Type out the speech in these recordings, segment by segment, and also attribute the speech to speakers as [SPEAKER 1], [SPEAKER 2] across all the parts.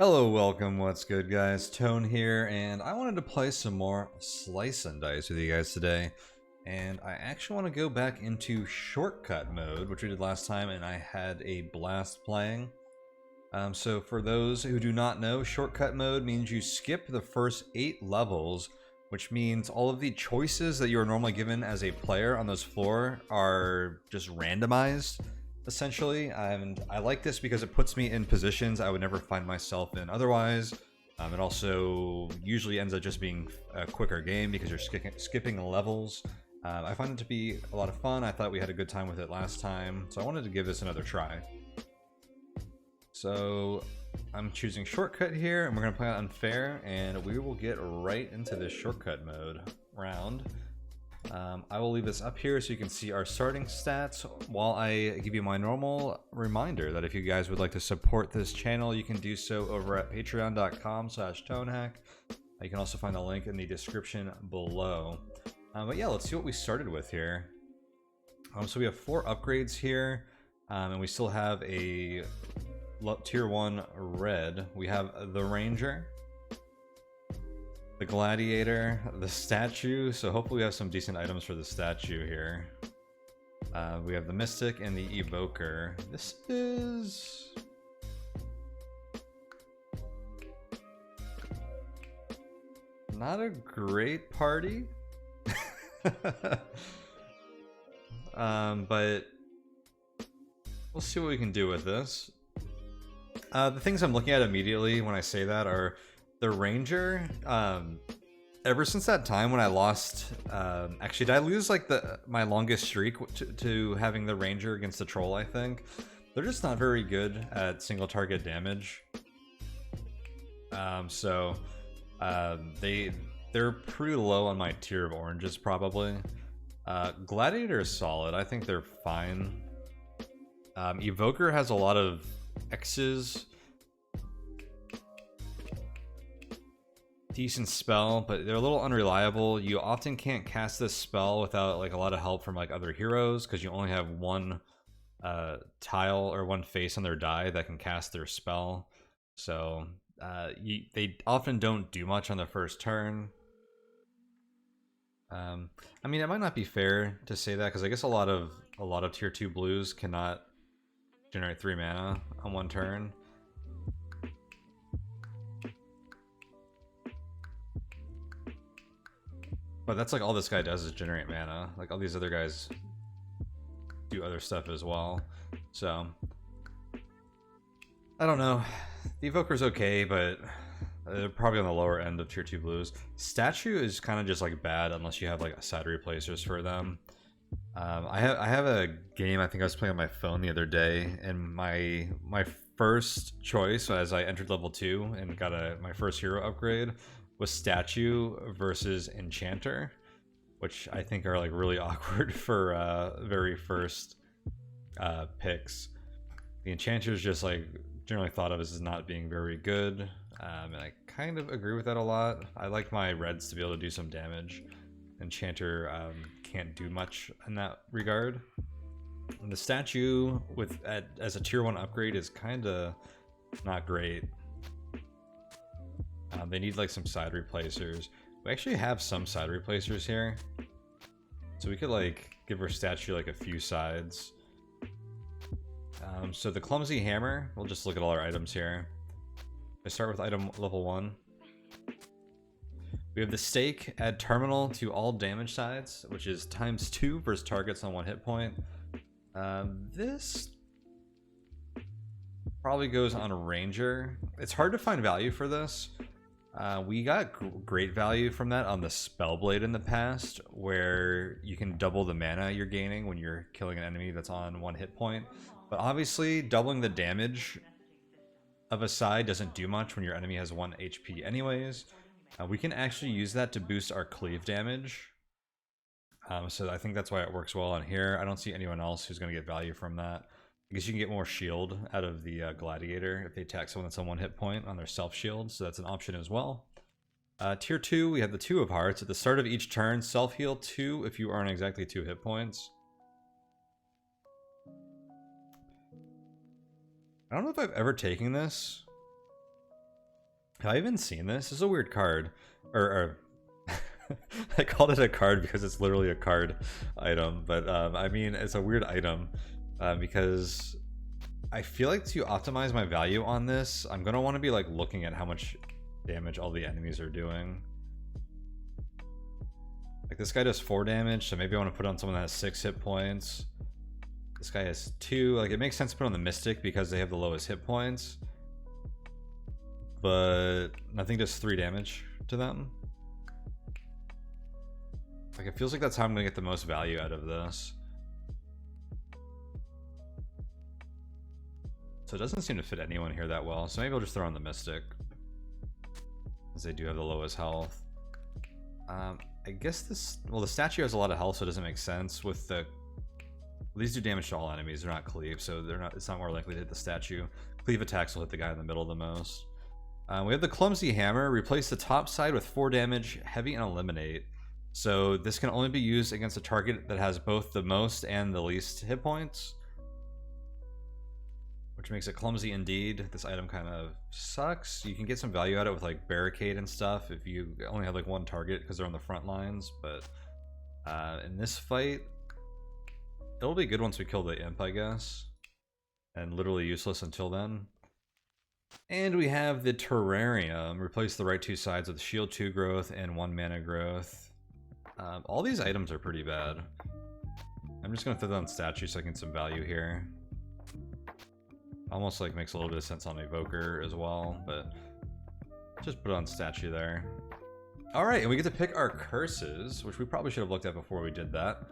[SPEAKER 1] Hello, welcome, what's good guys? Tone here, and I wanted to play some more Slice and Dice with you guys today. And I actually want to go back into shortcut mode, which we did last time, and I had a blast playing. So for those who do not know, shortcut mode means you skip the first 8 levels, which means all of the choices that you are normally given as a player on this floor are just randomized, essentially. And I like this because it puts me in positions I would never find myself in otherwise. It also usually ends up just being a quicker game because you're skipping levels. I find it to be a lot of fun. I thought we had a good time with it last time, so I wanted to give this another try. So I'm choosing shortcut here, and we're going to play on unfair, and we will get right into this shortcut mode round. I will leave this up here so you can see our starting stats while I give you my normal reminder that if you guys would like to support this channel, you can do so over at patreon.com/tonehack. You can also find the link in the description below. But yeah, let's see what we started with here. So we have 4 upgrades here, and we still have a tier 1 red. We have the Ranger, the Gladiator, the Statue, so hopefully we have some decent items for the Statue here. We have the Mystic and the Evoker. This is... not a great party. But we'll see what we can do with this. The things I'm looking at immediately when I say that are the Ranger. Ever since that time when I lost, actually, did I lose like my longest streak to having the Ranger against the Troll? I think they're just not very good at single target damage. They're pretty low on my tier of oranges probably. Gladiator is solid. I think they're fine. Evoker has a lot of X's. Decent spell, but they're a little unreliable. You often can't cast this spell without like a lot of help from like other heroes because you only have one tile or one face on their die that can cast their spell. So they often don't do much on the first turn. I mean, it might not be fair to say that because I guess a lot of tier 2 blues cannot generate 3 mana on one turn. But that's like all this guy does is generate mana. Like all these other guys do other stuff as well. So I don't know. The Evoker's okay, but they're probably on the lower end of tier 2 blues. Statue is kind of just like bad unless you have like side replacers for them. I have a game I think I was playing on my phone the other day, and my first choice as I entered level 2 and got my first hero upgrade was Statue versus Enchanter, which I think are like really awkward for very first picks. The Enchanter is just like generally thought of as not being very good, and I kind of agree with that a lot. I like my reds to be able to do some damage. Enchanter can't do much in that regard. And the Statue as a tier 1 upgrade is kind of not great. They need like some side replacers. We actually have some side replacers here, so we could like give our Statue like a few sides. So the Clumsy Hammer, we'll just look at all our items here. I start with item level 1. We have the Stake, add terminal to all damage sides, which is ×2 versus targets on 1 hit point. This probably goes on a Ranger. It's hard to find value for this. We got great value from that on the Spellblade in the past, where you can double the mana you're gaining when you're killing an enemy that's on 1 hit point. But obviously, doubling the damage of a side doesn't do much when your enemy has 1 HP anyways. We can actually use that to boost our cleave damage. So I think that's why it works well on here. I don't see anyone else who's going to get value from that. I guess you can get more shield out of the Gladiator if they attack someone that's on 1 hit point on their self shield, so that's an option as well. Tier 2, we have the 2 of Hearts. At the start of each turn, self heal 2 if you are on exactly 2 hit points. I don't know if I've ever taken this. Have I even seen this? This is a weird card. Or I called it a card because it's literally a card item, but I mean it's a weird item because I feel like to optimize my value on this, I'm gonna want to be like looking at how much damage all the enemies are doing. Like this guy does 4 damage, so maybe I want to put on someone that has 6 hit points. This guy has 2. Like it makes sense to put on the Mystic because they have the lowest hit points, but nothing does 3 damage to them. Like it feels like that's how I'm gonna get the most value out of this. So it doesn't seem to fit anyone here that well, so maybe I'll just throw on the Mystic, as they do have the lowest health. I guess this, well, the statue has a lot of health, so it doesn't make sense. With the, these do damage to all enemies, they're not cleave, so they're not, it's not more likely to hit the statue. Cleave attacks will hit the guy in the middle the most. We have the Clumsy Hammer. Replace the top side with 4 damage, heavy, and eliminate. So this can only be used against a target that has both the most and the least hit points, which makes it clumsy indeed. This item kind of sucks. You can get some value out of it with like barricade and stuff if you only have like 1 target because they're on the front lines, but in this fight it'll be good once we kill the imp, I guess, and literally useless until then. And we have the Terrarium. Replace the right 2 sides with shield 2 growth and 1 mana growth. All these items are pretty bad. I'm just gonna throw that on statue so I can get some value here. Almost like makes a little bit of sense on Evoker as well, but just put it on statue there. Alright, and we get to pick our curses, which we probably should have looked at before we did that.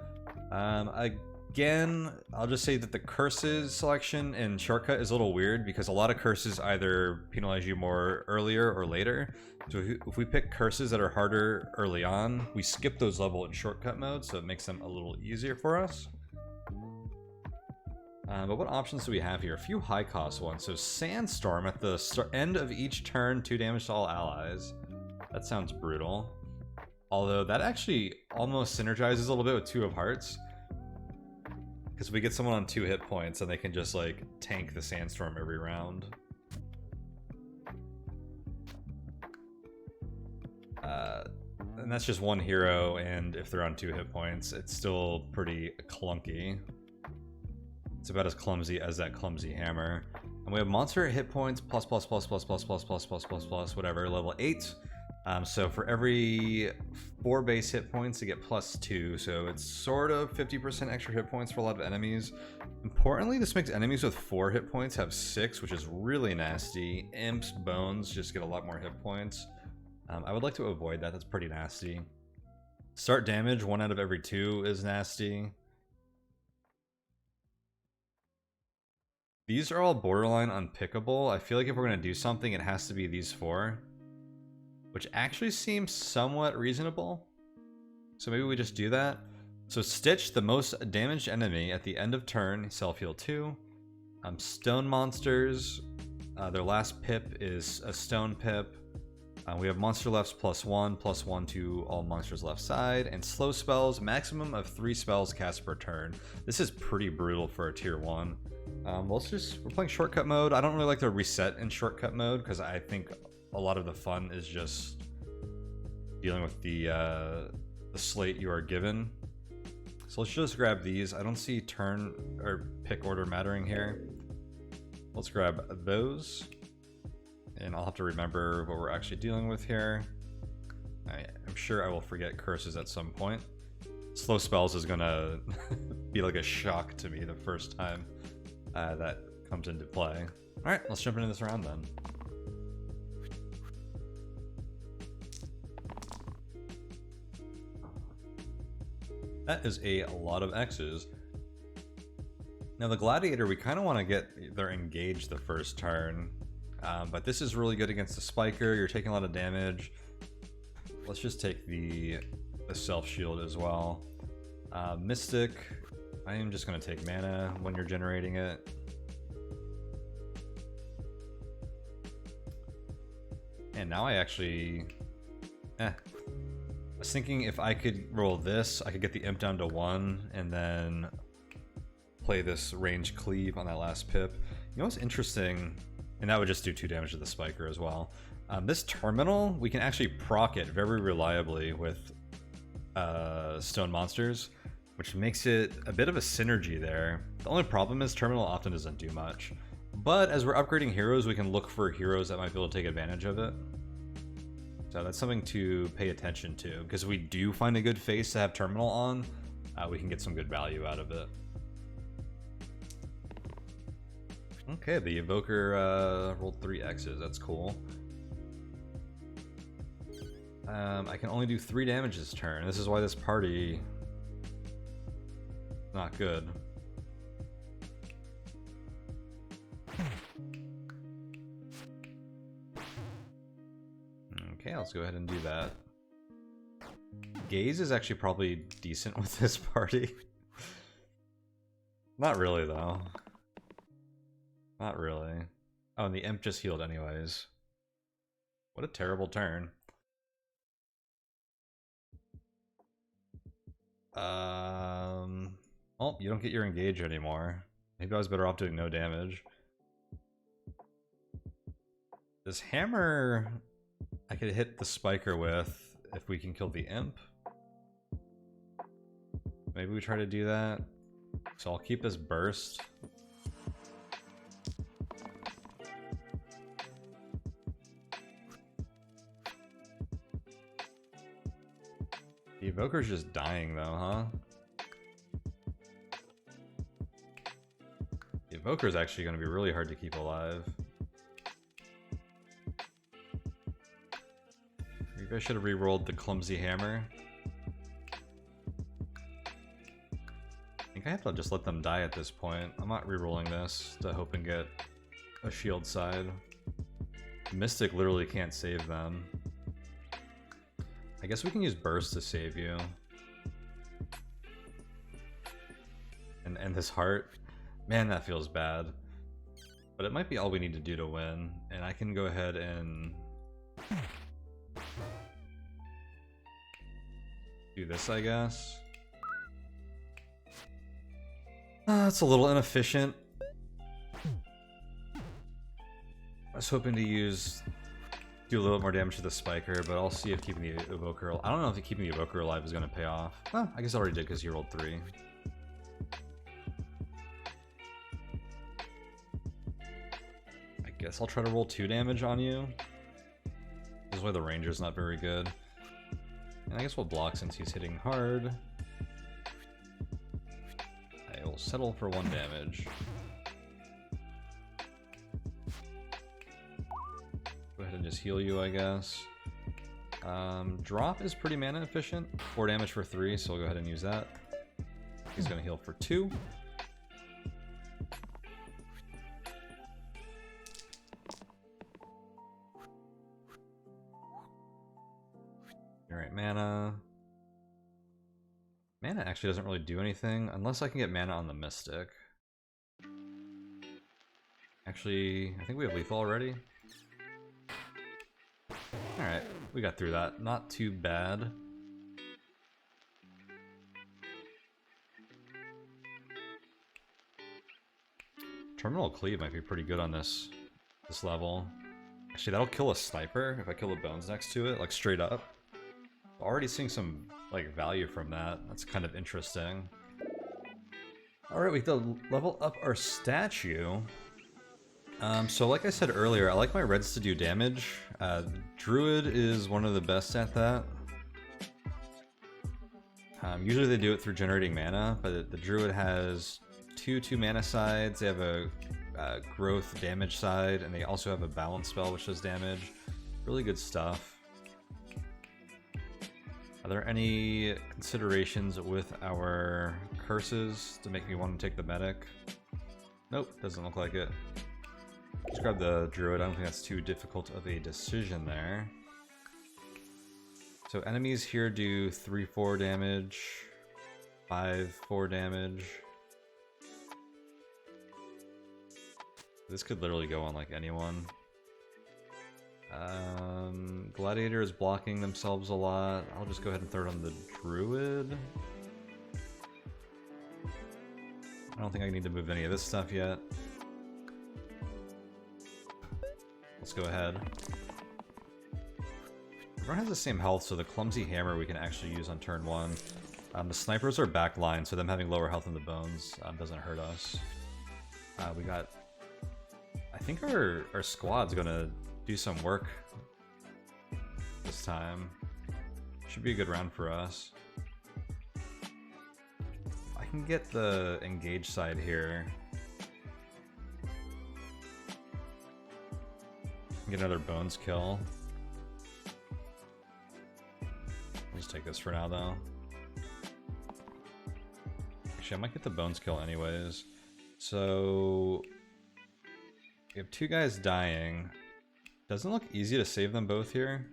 [SPEAKER 1] Again, I'll just say that the curses selection in shortcut is a little weird because a lot of curses either penalize you more earlier or later. So if we pick curses that are harder early on, we skip those levels in shortcut mode, so it makes them a little easier for us. But what options do we have here? A few high cost ones. So Sandstorm at the end of each turn, 2 damage to all allies. That sounds brutal. Although that actually almost synergizes a little bit with 2 of Hearts, because we get someone on 2 hit points and they can just like tank the Sandstorm every round. And that's just 1 hero, and if they're on 2 hit points, it's still pretty clunky. It's about as clumsy as that Clumsy Hammer. And we have monster hit points plus whatever, level 8. So for every 4 base hit points, you get +2. So it's sort of 50% extra hit points for a lot of enemies. Importantly, this makes enemies with 4 hit points have 6, which is really nasty. Imps, bones just get a lot more hit points. I would like to avoid that. That's pretty nasty. Start damage, 1 out of every 2 is nasty. These are all borderline unpickable. I feel like if we're going to do something, it has to be these 4. Which actually seems somewhat reasonable. So maybe we just do that. So Stitch, the most damaged enemy at the end of turn, self-heal 2. Stone monsters, their last pip is a stone pip. We have monster lefts +1 to all monsters left side. And slow spells, maximum of 3 spells cast per turn. This is pretty brutal for a tier 1. We're playing shortcut mode. I don't really like to reset in shortcut mode because I think a lot of the fun is just dealing with the slate you are given. So let's just grab these. I don't see turn or pick order mattering here. Let's grab those, and I'll have to remember what we're actually dealing with here. I'm sure I will forget curses at some point. Slow spells is gonna be like a shock to me the first time that comes into play. Alright, let's jump into this round then. That is a lot of X's. Now the Gladiator, we kind of want to get their engage the first turn, but this is really good against the Spiker. You're taking a lot of damage. Let's just take the self shield as well. Mystic, I am just going to take mana when you're generating it. And now I actually... I was thinking if I could roll this, I could get the imp down to 1 and then play this range cleave on that last pip. You know what's interesting? And that would just do 2 damage to the Spiker as well. This terminal, we can actually proc it very reliably with stone monsters, which makes it a bit of a synergy there. The only problem is terminal often doesn't do much. But as we're upgrading heroes, we can look for heroes that might be able to take advantage of it. So that's something to pay attention to, because we do find a good face to have terminal on, we can get some good value out of it. Okay, the evoker rolled 3 X's, that's cool. I can only do 3 damage this turn. This is why this party is not good. Okay, let's go ahead and do that. Gaze is actually probably decent with this party. Not really, though. Not really. Oh, and the imp just healed anyways. What a terrible turn. Oh, you don't get your engage anymore. Maybe I was better off doing no damage. This hammer I could hit the spiker with if we can kill the imp. Maybe we try to do that. So I'll keep this burst. The evoker's just dying though, huh? The evoker's actually going to be really hard to keep alive. Maybe I should have re-rolled the clumsy hammer. I think I have to just let them die at this point. I'm not re-rolling this to hope and get a shield side. Mystic literally can't save them. I guess we can use burst to save you. And this heart. Man, that feels bad. But it might be all we need to do to win. And I can go ahead and do this, I guess. It's a little inefficient. I was hoping to do a little bit more damage to the spiker, but I'll see if keeping the evoker. I don't know if keeping the evoker alive is going to pay off. Well, I guess I already did because you rolled 3. I guess I'll try to roll 2 damage on you. This is why the ranger's not very good. And I guess we'll block since he's hitting hard. I will settle for 1 damage. Go ahead and just heal you, I guess. Drop is pretty mana efficient. 4 damage for 3, so we'll go ahead and use that. He's going to heal for 2. Alright, mana. Mana actually doesn't really do anything, unless I can get mana on the Mystic. Actually, I think we have lethal already. Alright, we got through that. Not too bad. Terminal Cleave might be pretty good on this level. Actually, that'll kill a sniper if I kill the bones next to it, like straight up. Already seeing some like value from that. That's kind of interesting. Alright, we have to level up our statue. So like I said earlier, I like my reds to do damage. Druid is one of the best at that. Usually they do it through generating mana, but the Druid has two mana sides. They have a growth damage side, and they also have a balance spell which does damage. Really good stuff. Are there any considerations with our curses to make me want to take the medic? Nope, doesn't look like it. Just grab the Druid. I don't think that's too difficult of a decision there. So enemies here do 3-4 damage, 5-4 damage. This could literally go on like anyone. Gladiator is blocking themselves a lot. I'll just go ahead and throw it on the Druid. I don't think I need to move any of this stuff yet. Let's go ahead. everyone has the same health, so the clumsy hammer we can actually use on turn 1. The snipers are backline, so them having lower health in the bones doesn't hurt us. We got... I think our squad's gonna do some work this time. Should be a good round for us. I can get the engage side here. Get another bones kill. I'll just take this for now, though. Actually, I might get the bones kill anyways. So we have 2 guys dying. Doesn't look easy to save them both here.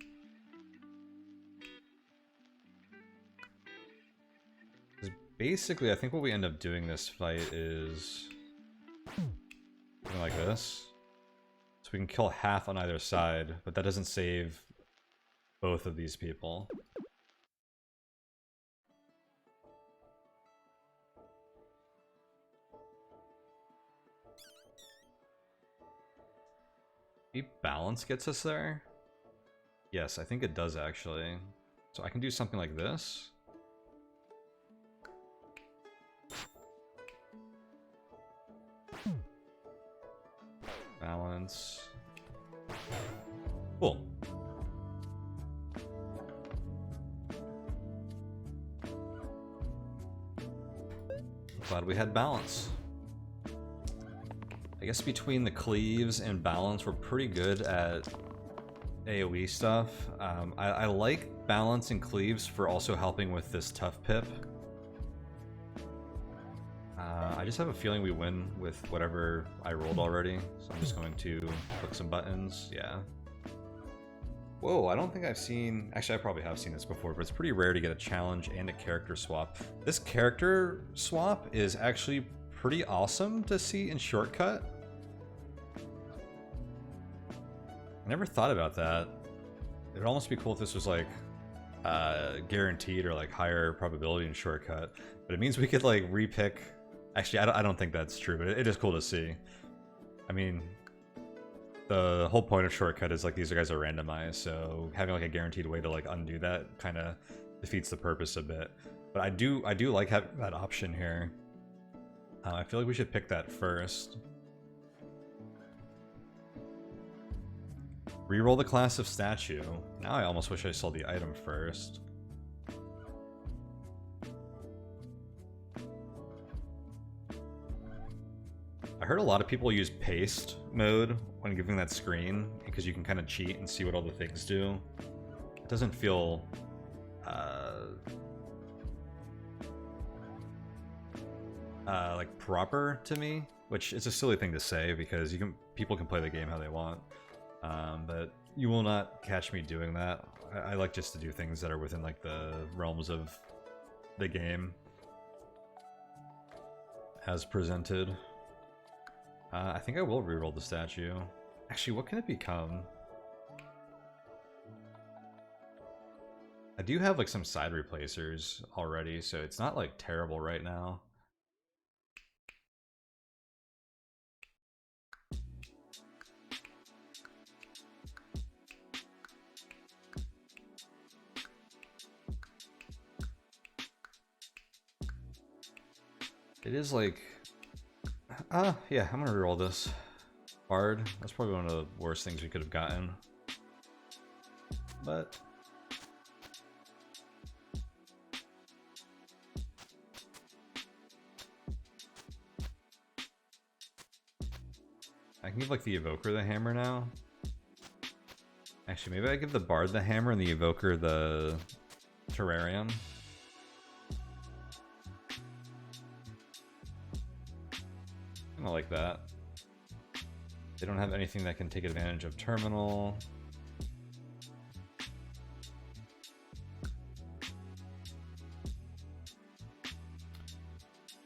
[SPEAKER 1] Basically, I think what we end up doing this fight is something like this. So we can kill half on either side, but that doesn't save both of these people. Maybe balance gets us there? Yes, I think it does actually. So I can do something like this. Balance. Cool. Glad we had balance. I guess between the cleaves and balance, we're pretty good at AoE stuff. I like balance and cleaves for also helping with this tough pip. I just have a feeling we win with whatever I rolled already, so I'm just going to click some buttons. Yeah. Whoa, I don't think I've seen... Actually, I probably have seen this before, but it's pretty rare to get a challenge and a character swap. This character swap is actually pretty awesome to see in Shortcut. I never thought about that. It'd almost be cool if this was like guaranteed or like higher probability in Shortcut, but it means we could like repick... Actually, I don't think that's true, but it is cool to see. I mean, the whole point of Shortcut is like these guys are randomized, so having like a guaranteed way to like undo that kind of defeats the purpose a bit. But I do like having that option here. I feel like we should pick that first. Reroll the class of statue. Now I almost wish I sold the item first. I heard a lot of people use paste mode when giving that screen because you can kind of cheat and see what all the things do. It doesn't feel like proper to me, which is a silly thing to say because people can play the game how they want, but you will not catch me doing that. I like just to do things that are within like the realms of the game as presented. I think I will reroll the statue. Actually, what can it become? I do have like some side replacers already, so it's not like terrible right now. It is like... yeah, I'm gonna reroll this. Bard, that's probably one of the worst things we could have gotten. But... I can give like the Evoker the hammer now. Actually, maybe I give the Bard the hammer and the Evoker the Terrarium. I like that. They don't have anything that can take advantage of Terminal.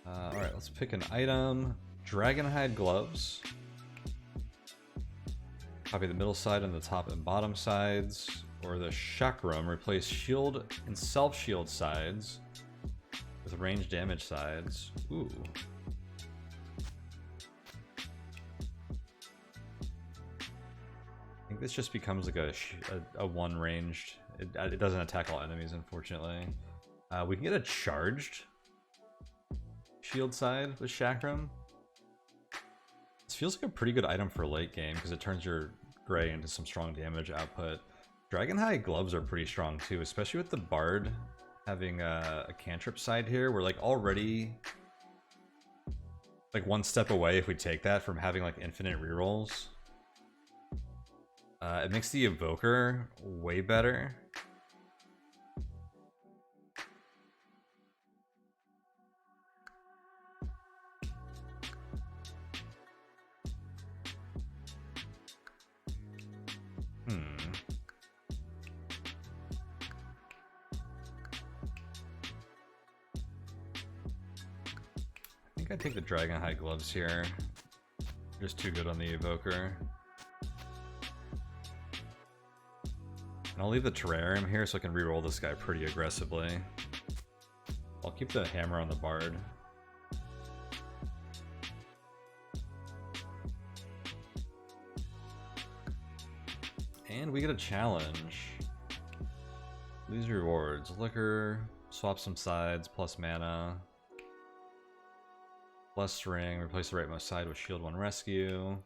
[SPEAKER 1] Alright, let's pick an item. Dragonhide gloves. Copy the middle side and the top and bottom sides. Or the chakram. Replace shield and self-shield sides with range damage sides. Ooh. I think this just becomes like a one ranged It doesn't attack all enemies, unfortunately. We can get a charged shield side with Chakram. This feels like a pretty good item for late game because it turns your Gray into some strong damage output. Dragon High gloves are pretty strong too, especially with the Bard having a cantrip side here. We're like already like one step away if we take that from having like infinite rerolls. It makes the Evoker way better. I take the Dragon High gloves here. Just too good on the Evoker. And I'll leave the Terrarium here so I can reroll this guy pretty aggressively. I'll keep the hammer on the Bard. And we get a challenge. Lose rewards. Liquor, swap some sides, plus mana. Plus ring, replace the rightmost side with shield 1 rescue.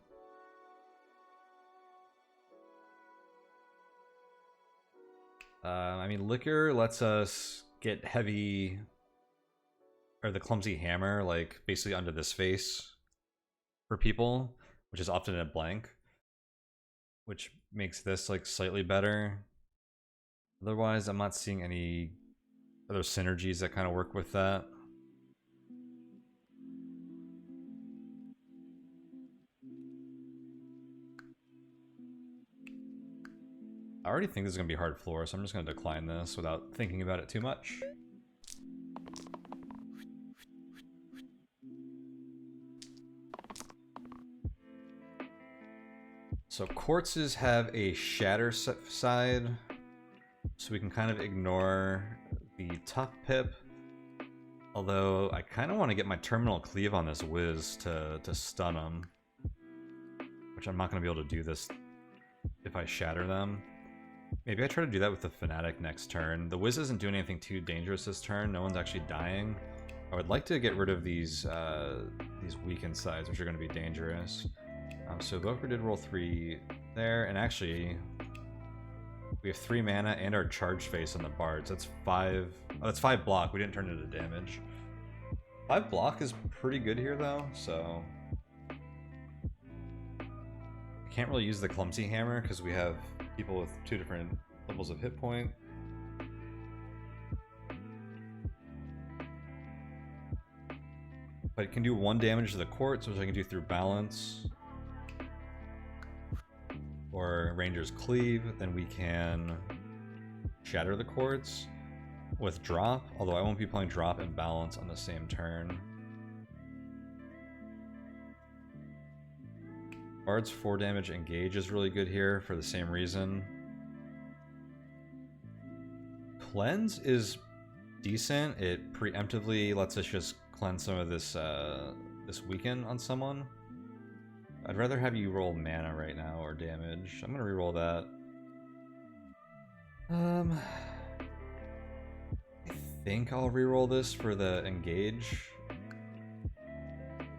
[SPEAKER 1] I mean, Liquor lets us get heavy, or the Clumsy Hammer, like basically under this face for people, which is often a blank, which makes this like slightly better. Otherwise, I'm not seeing any other synergies that kind of work with that. I already think this is going to be hard floor, so I'm just going to decline this without thinking about it too much. So Quartzes have a shatter side, so we can kind of ignore the tough pip. Although I kind of want to get my terminal cleave on this whiz to stun them, which I'm not going to be able to do this if I shatter them. Maybe I try to do that with the Fanatic next turn. The Wiz isn't doing anything too dangerous this turn. No one's actually dying. I would like to get rid of these weakened sides, which are going to be dangerous. So Evoker did roll 3 there, and actually we have 3 mana and our charged face on the Bards. That's 5. Oh, that's 5 block. We didn't turn it into damage. 5 block is pretty good here, though. So I can't really use the Clumsy Hammer because we have people with 2 different levels of hit point. But it can do 1 damage to the Quartz, which I can do through Balance. Or Ranger's Cleave, then we can shatter the Quartz with Drop, although I won't be playing Drop and Balance on the same turn. Bard's 4 damage engage is really good here for the same reason. Cleanse is decent. It preemptively lets us just cleanse some of this this weaken on someone. I'd rather have you roll mana right now or damage. I'm gonna reroll that. I think I'll reroll this for the engage.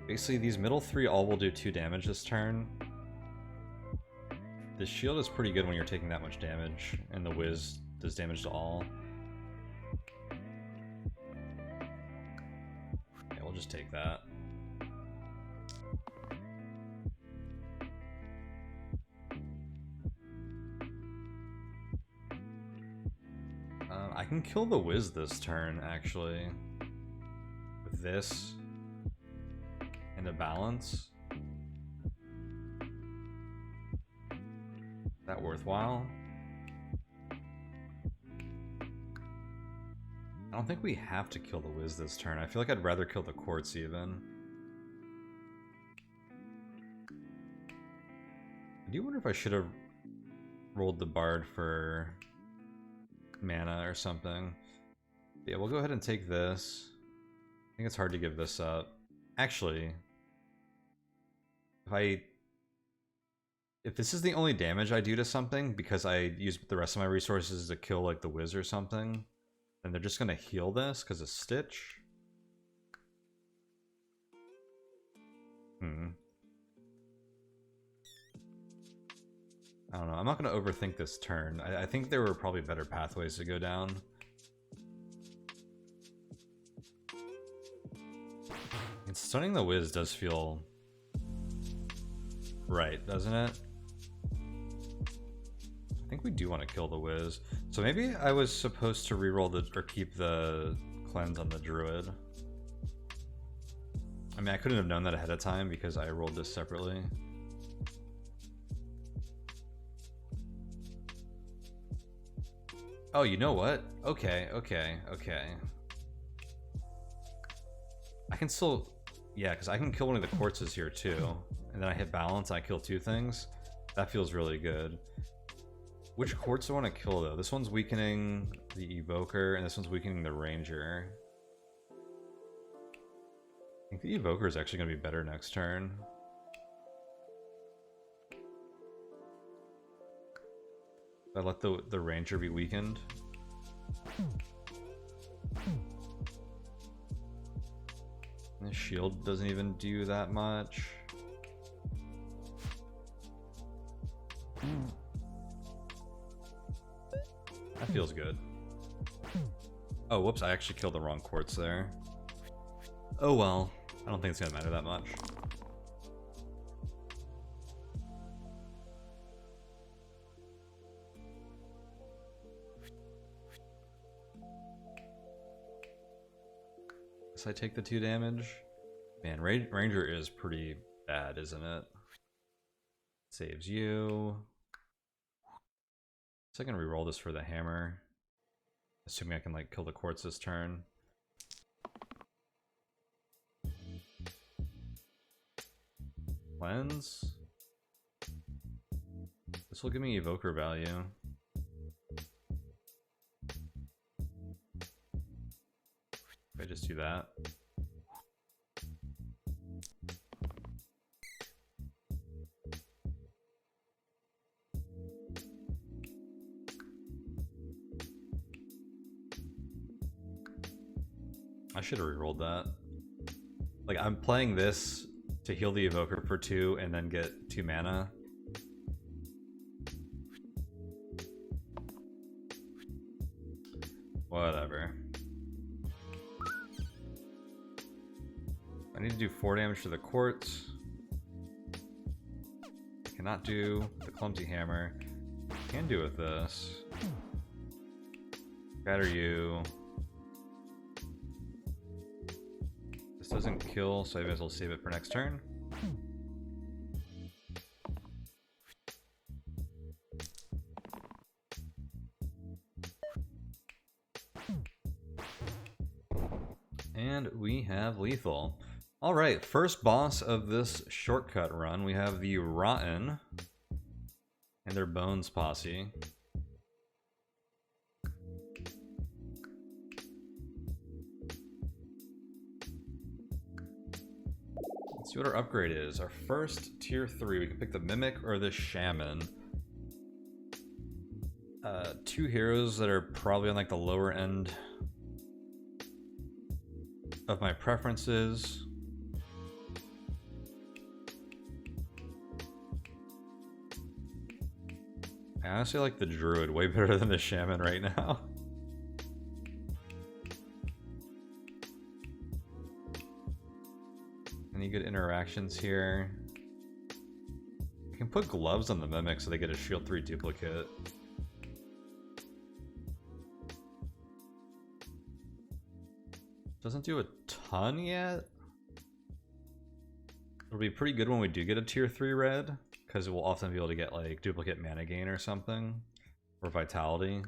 [SPEAKER 1] Basically, these middle 3 all will do 2 damage this turn. The shield is pretty good when you're taking that much damage, and the whiz does damage to all. Yeah, we'll just take that. I can kill the whiz this turn, actually. With this. And a balance. Is that worthwhile? I don't think we have to kill the whiz this turn. I feel like I'd rather kill the Quartz even. I do wonder if I should have rolled the Bard for mana or something. Yeah, we'll go ahead and take this. I think it's hard to give this up. Actually, if this is the only damage I do to something because I use the rest of my resources to kill like the Wiz or something, then they're just gonna heal this because of Stitch. I don't know. I'm not going to overthink this turn. I think there were probably better pathways to go down. And stunning the Wiz does feel right, doesn't it? I think we do want to kill the Wiz. So maybe I was supposed to reroll the or keep the cleanse on the Druid. I mean, I couldn't have known that ahead of time because I rolled this separately. Oh, you know what? Okay. I can still... Yeah, because I can kill one of the quartzes here too. And then I hit balance and I kill two things. That feels really good. Which quartz do I want to kill though? This one's weakening the Evoker and this one's weakening the Ranger. I think the Evoker is actually going to be better next turn. I let the Ranger be weakened. The shield doesn't even do that much. That feels good. Oh, whoops, I actually killed the wrong quartz there. Oh well, I don't think it's gonna matter that much. Guess I take the 2 damage. Man, Ranger is pretty bad, isn't it? Saves you. So I can reroll this for the hammer. Assuming I can like kill the quartz this turn. Cleanse. This will give me evoker value. If I just do that. I should have rerolled that. Like, I'm playing this to heal the evoker for 2 and then get 2 mana. Whatever. I need to do 4 damage to the quartz. I cannot do the clumsy hammer. Can do with this. Scatter you. This doesn't kill, so I may as well save it for next turn. And we have lethal. Alright, first boss of this shortcut run, we have the Rotten and their Bones posse. Let's see what our upgrade is. Our first tier 3, we can pick the Mimic or the Shaman. 2 heroes that are probably on like the lower end of my preferences. I honestly like the Druid way better than the Shaman right now. Any good interactions here? I can put gloves on the Mimic so they get a shield 3 duplicate. Doesn't do a ton yet. It'll be pretty good when we do get a tier 3 red, because we'll often be able to get like duplicate mana gain or something, or vitality.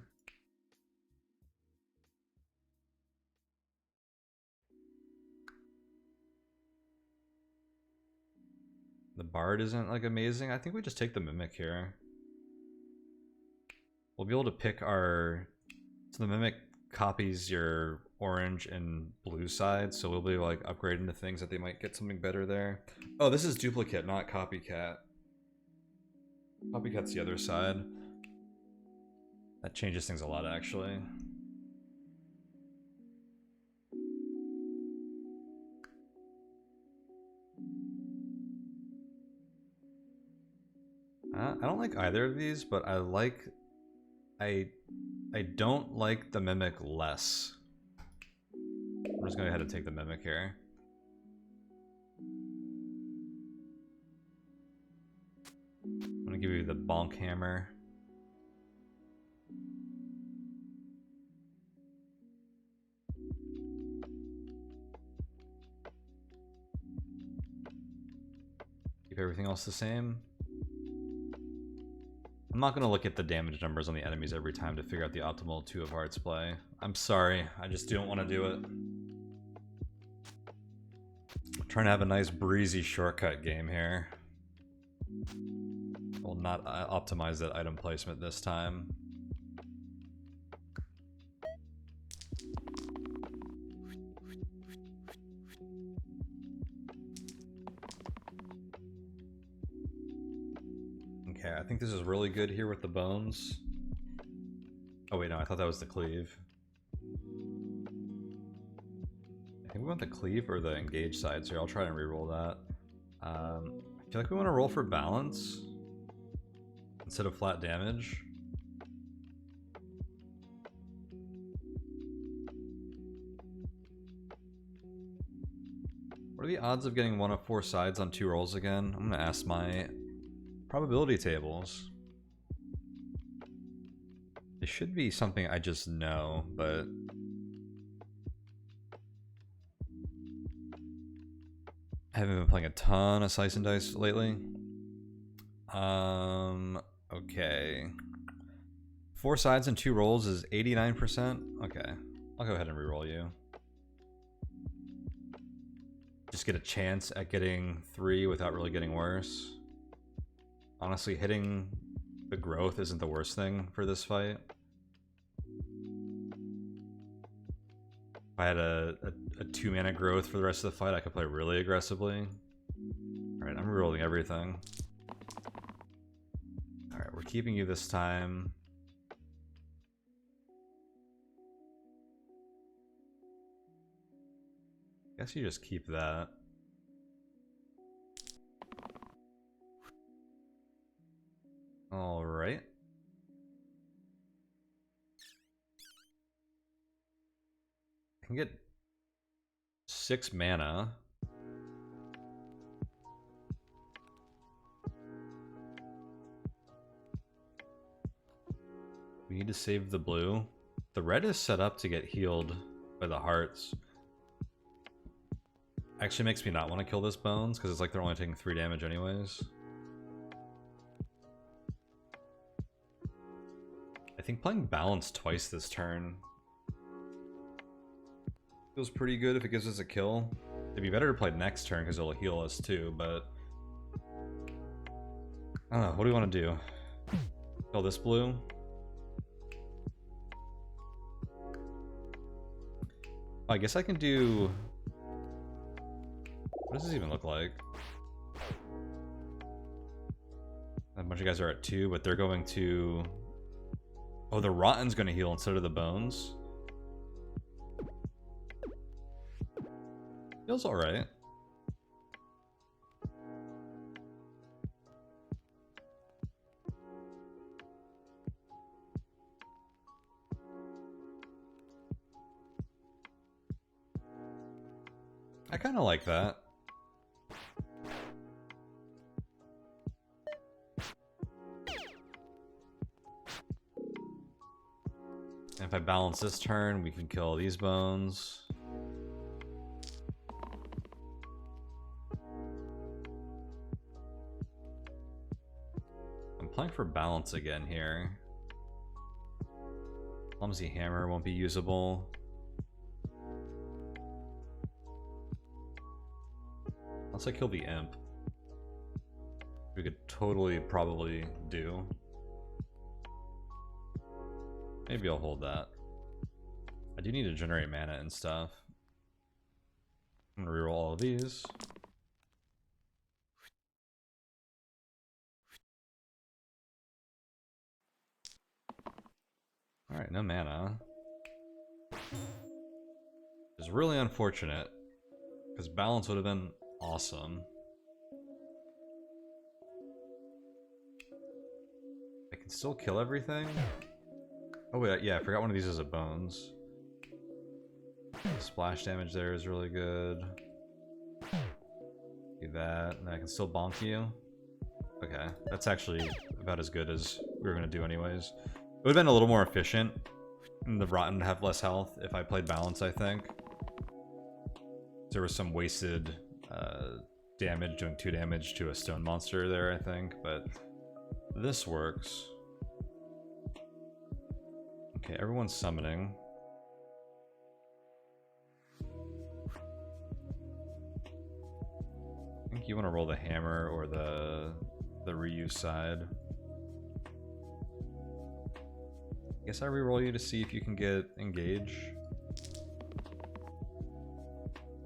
[SPEAKER 1] The Bard isn't like amazing. I think we just take the Mimic here. We'll be able to pick our... So the Mimic copies your orange and blue side, so we'll be like upgrading to things that they might get something better there. Oh, this is duplicate, not copycat. Copycat's the other side. That changes things a lot, actually. I don't like either of these, but I don't like the Mimic less. I'm just gonna go ahead and take the Mimic here. I'm gonna give you the Bonk Hammer. Keep everything else the same. I'm not gonna look at the damage numbers on the enemies every time to figure out the optimal Two of Hearts play. I'm sorry, I just don't want to do it. I'm trying to have a nice breezy shortcut game here. Will not optimize that item placement this time. Okay, I think this is really good here with the bones. Oh wait, no, I thought that was the cleave. I think we want the cleave or the engage sides here. I'll try and reroll that. I feel like we want to roll for balance instead of flat damage. What are the odds of getting 1 of 4 sides on 2 rolls again? I'm gonna ask my probability tables. It should be something I just know, but I haven't been playing a ton of Slice and Dice lately. Okay. 4 sides and 2 rolls is 89%. Okay, I'll go ahead and reroll you. Just get a chance at getting 3 without really getting worse. Honestly, hitting the growth isn't the worst thing for this fight. If I had a 2-mana growth for the rest of the fight, I could play really aggressively. Alright, I'm rerolling everything. Alright, we're keeping you this time. Guess you just keep that. Alright. I can get 6 mana. We need to save the blue. The red is set up to get healed by the hearts. Actually makes me not want to kill this bones, because it's like they're only taking 3 damage anyways. I think playing balance twice this turn feels pretty good if it gives us a kill. It'd be better to play next turn because it'll heal us too, but I don't know, what do we want to do? Kill this blue? Oh, I guess I can do... What does this even look like? A bunch of guys are at 2, but they're going to... Oh, the Rotten's going to heal instead of the bones. Feels alright. I kind of like that. And if I balance this turn, we can kill these bones. I'm playing for balance again here. Clumsy Hammer won't be usable. Unless I kill the imp. We could totally probably do. Maybe I'll hold that. I do need to generate mana and stuff. I'm gonna reroll all of these. Alright, no mana. It's really unfortunate, because balance would have been awesome. I can still kill everything? Oh wait, yeah, I forgot one of these is a bones. The splash damage there is really good. Do that, and I can still bonk you. Okay, that's actually about as good as we were gonna do anyways. It would have been a little more efficient, and the Rotten would have less health if I played balance, I think. There was some wasted damage, doing 2 damage to a stone monster there, I think, but this works. Okay, everyone's summoning. I think you want to roll the hammer or the reuse side. I guess I reroll you to see if you can get engage.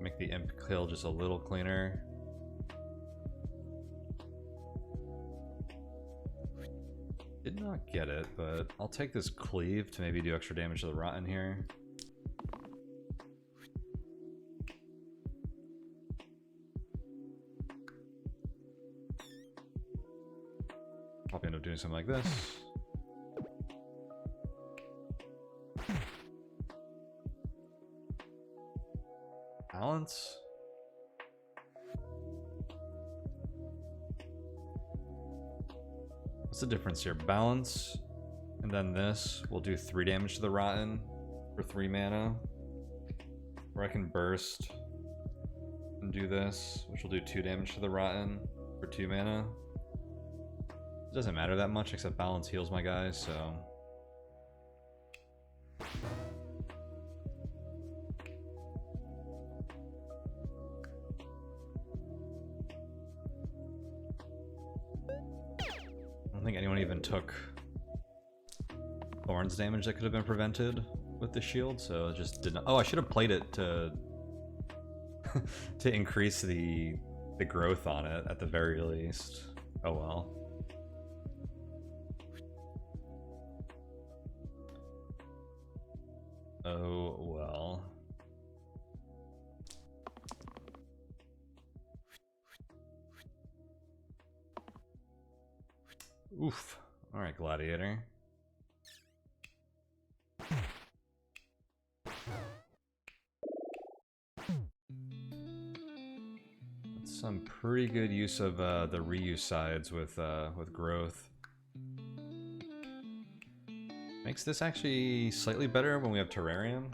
[SPEAKER 1] Make the imp kill just a little cleaner. Did not get it, but I'll take this cleave to maybe do extra damage to the Rotten here. Probably end up doing something like this. Balance. What's the difference here? Balance, and then this will do 3 damage to the Rotten for 3 mana. Or I can burst and do this, which will do 2 damage to the Rotten for 2 mana. It doesn't matter that much, except balance heals my guys, so... I don't think anyone even took Thorns damage that could have been prevented with the shield, so it just didn't... Oh, I should have played it to to increase the growth on it at the very least. Oh well. Oh well. Oof. Alright, Gladiator. That's some pretty good use of the reuse sides with growth. Makes this actually slightly better when we have Terrarium.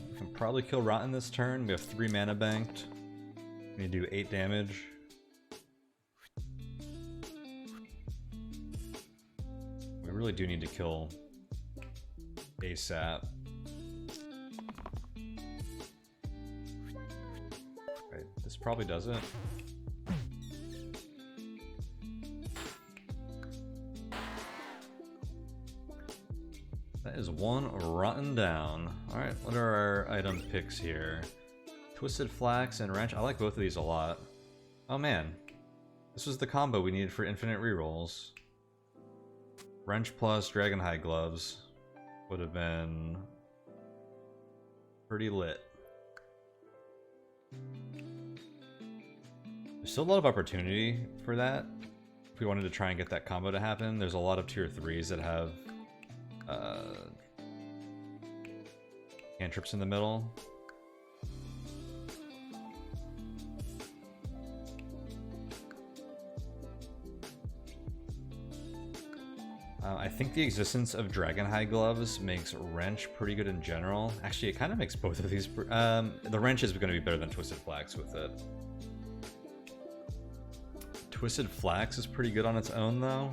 [SPEAKER 1] We can probably kill Rotten this turn. We have 3 mana banked. We need to do 8 damage. We really do need to kill ASAP. This probably does it. That is 1 Rotten down. Alright, what are our item picks here? Twisted Flax and Wrench. I like both of these a lot. Oh man. This was the combo we needed for infinite rerolls. Wrench plus Dragonhide Gloves would have been pretty lit. There's still a lot of opportunity for that. If we wanted to try and get that combo to happen, there's a lot of tier 3s that have cantrips in the middle. I think the existence of Dragonhide Gloves makes Wrench pretty good in general. Actually, it kind of makes both of these... the Wrench is going to be better than Twisted Flax with it. Twisted Flax is pretty good on its own, though.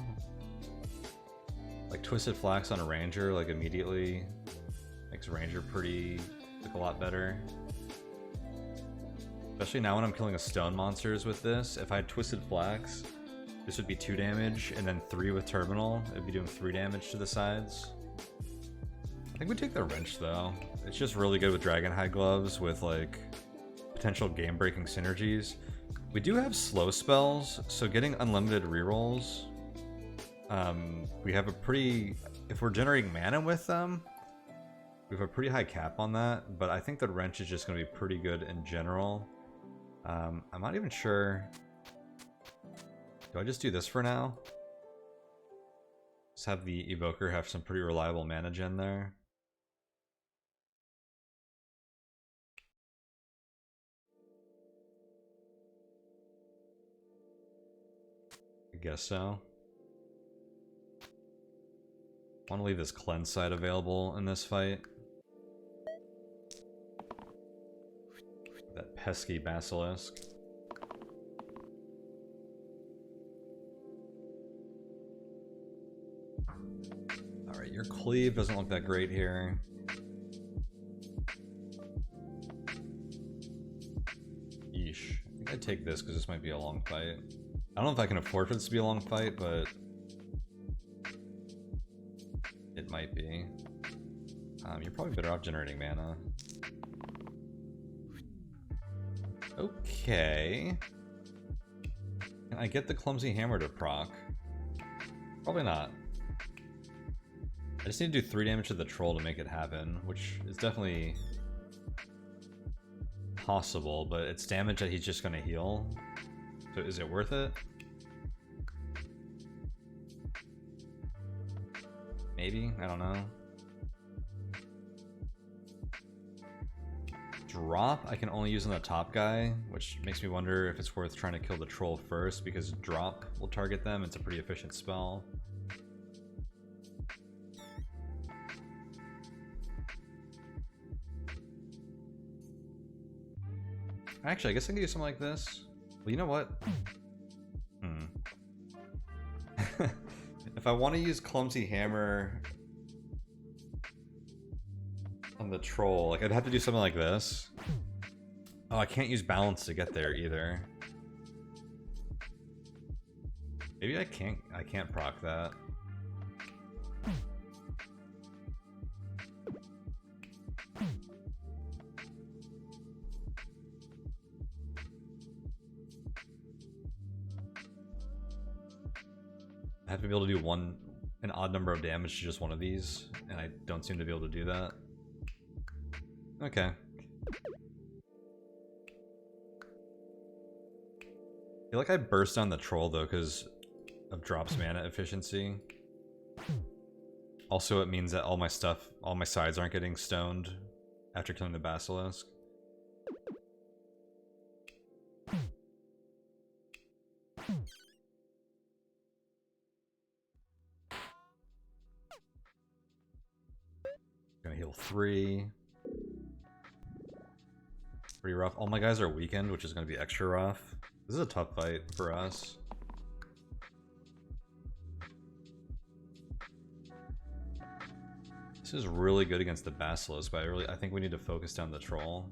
[SPEAKER 1] Like, Twisted Flax on a Ranger, like, immediately makes Ranger pretty... like, a lot better. Especially now when I'm killing a stone monsters with this. If I had Twisted Flax, this would be 2 damage, and then 3 with Terminal. It'd be doing 3 damage to the sides. I think we take the Wrench, though. It's just really good with Dragonhide Gloves, with, like, potential game-breaking synergies. We do have slow spells, so getting unlimited rerolls, we have a pretty... If we're generating mana with them, we have a pretty high cap on that, but I think the wrench is just going to be pretty good in general. I'm not even sure... Do I just do this for now? Just have the Evoker have some pretty reliable mana gen there. I guess so. I want to leave this cleanse side available in this fight. That pesky basilisk. Alright, your cleave doesn't look that great here. Yeesh. I think I'd take this because this might be a long fight. I don't know if I can afford for this to be a long fight, but it might be. You're probably better off generating mana. Okay. Can I get the Clumsy Hammer to proc? Probably not. I just need to do 3 damage to the troll to make it happen, which is definitely possible, but it's damage that he's just gonna heal. So is it worth it? Maybe? I don't know. Drop I can only use on the top guy, which makes me wonder if it's worth trying to kill the troll first, because drop will target them. It's a pretty efficient spell. Actually, I guess I can do something like this. Well, you know what? If I want to use Clumsy Hammer on the troll, like I'd have to do something like this. Oh, I can't use balance to get there either. Maybe I can't proc that. I have to be able to do an odd number of damage to just one of these, and I don't seem to be able to do that. Okay. I feel like I burst down the troll though because of drops mana efficiency. Also, it means that all my sides aren't getting stoned after killing the basilisk. Gonna heal 3. Pretty rough. All my guys are weakened, which is gonna be extra rough. This is a tough fight for us. This is really good against the basilisk, but I think we need to focus down the troll.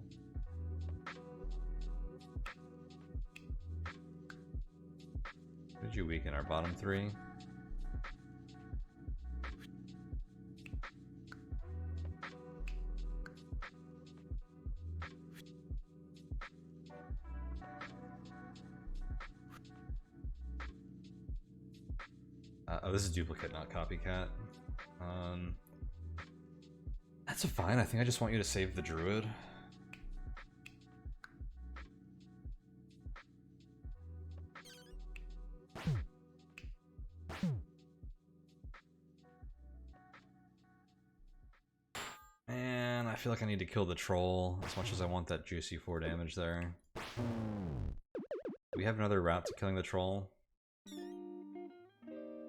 [SPEAKER 1] Did you weaken our bottom 3? Oh, this is duplicate, not copycat. That's fine. I think I just want you to save the druid. And I feel like I need to kill the troll as much as I want that juicy 4 damage there. Do we have another route to killing the troll?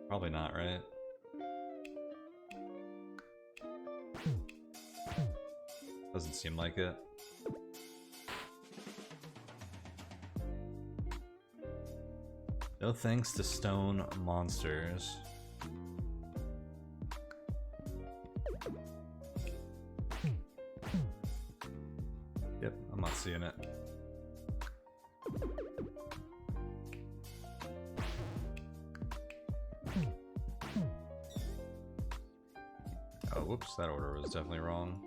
[SPEAKER 1] Probably not, right? Doesn't seem like it. No thanks to stone monsters. Yep, I'm not seeing it. Oh, whoops, that order was definitely wrong.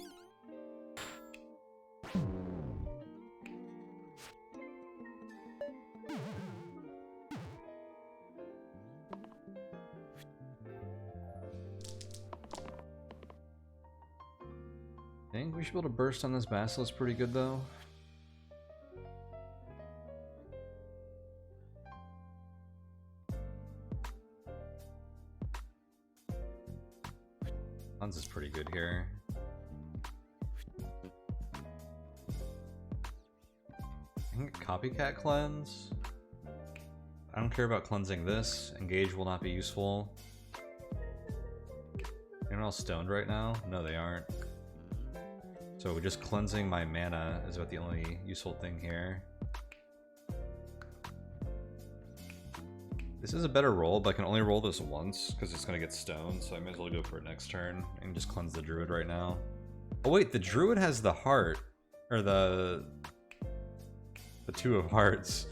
[SPEAKER 1] I think we should be able to burst on this Basilisk pretty good though. Cleanse is pretty good here. I think Copycat Cleanse. I don't care about cleansing this. Engage will not be useful. Anyone else stoned right now? No, they aren't. So just cleansing my mana is about the only useful thing here. This is a better roll, but I can only roll this once because it's going to get stoned, so I may as well go for it next turn and just cleanse the Druid right now. Oh wait, the Druid has the heart, or the Two of Hearts,